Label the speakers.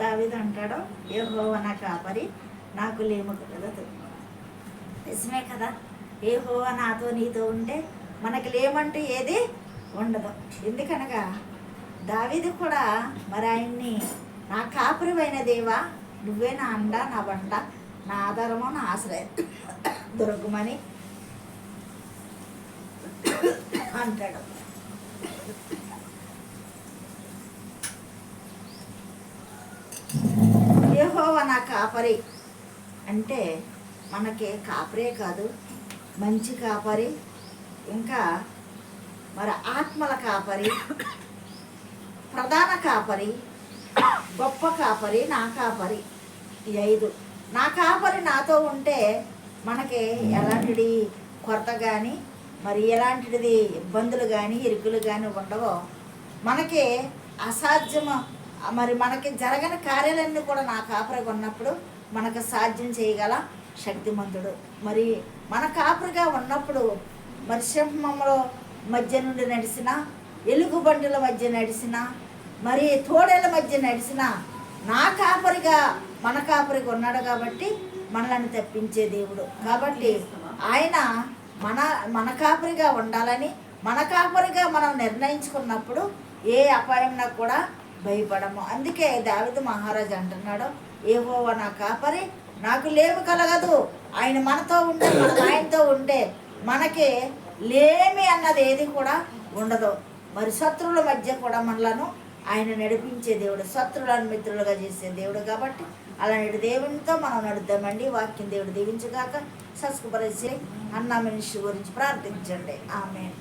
Speaker 1: దావీదు అంటాడు, యెహోవా నా కాపరి, నాకు లేమి కలగదు. నిజమే కదా, యెహోవా నాతో నీతో ఉంటే మనకి లేమంటూ ఏది ఉండదు. ఎందుకనగా దావీదు కూడా మరి ఆయన్ని, నా కాపురమైన దేవా, నువ్వే నా అండ, నా బండ, నా ఆధారము, నా ఆశ్రయం, దొరకమని అంటాడు. యెహోవా నా కాపరి అంటే మనకి కాపరే కాదు, మంచి కాపరి, ఇంకా మరి ఆత్మల కాపరి, ప్రధాన కాపరి, గొప్ప కాపరి, నా కాపరి. ఈ 5 నా కాపరి నాతో ఉంటే మనకి ఎలాంటిది కొరత కానీ, మరి ఎలాంటిది ఇబ్బందులు కానీ, ఇరుకులు కానీ ఉండవో. మనకి అసాధ్యము, మరి మనకి జరగని కార్యాలన్నీ కూడా నా కాపరిగా ఉన్నప్పుడు మనకు సాధ్యం చేయగల శక్తిమంతుడు. మరి మన కాపరిగా ఉన్నప్పుడు మరి సింహముల మధ్య నుండి నడిచిన, ఎలుగుబంటుల మధ్య నడిచిన, మరి తోడేళ్ళ మధ్య నడిచిన నా కాపరిగా మన కాపరిగా ఉన్నాడు కాబట్టి మనల్ని తప్పించే దేవుడు. కాబట్టి ఆయన మన కాపరిగా ఉండాలని, మన కాపరిగా మనం నిర్ణయించుకున్నప్పుడు ఏ అపాయంలో కూడా భయపడము. అందుకే దావీదు మహారాజు అంటున్నాడు, యెహోవా నా కాపరి, నాకు లేమి కలగదు. ఆయన మనతో ఉంటే, మనం ఆయనతో ఉంటే మనకి లేమి అన్నది ఏది కూడా ఉండదు. మరి శత్రువుల మధ్య కూడా మనలను ఆయన నడిపించే దేవుడు, శత్రువులను మిత్రులుగా చేసే దేవుడు. కాబట్టి అలాంటి దేవునితో మనం నడుద్దామండి. వాక్యం దేవుడు దీవించుగాక. సస్కుపరిచి అన్న మనిషి గురించి ప్రార్థించండి. ఆమేన్.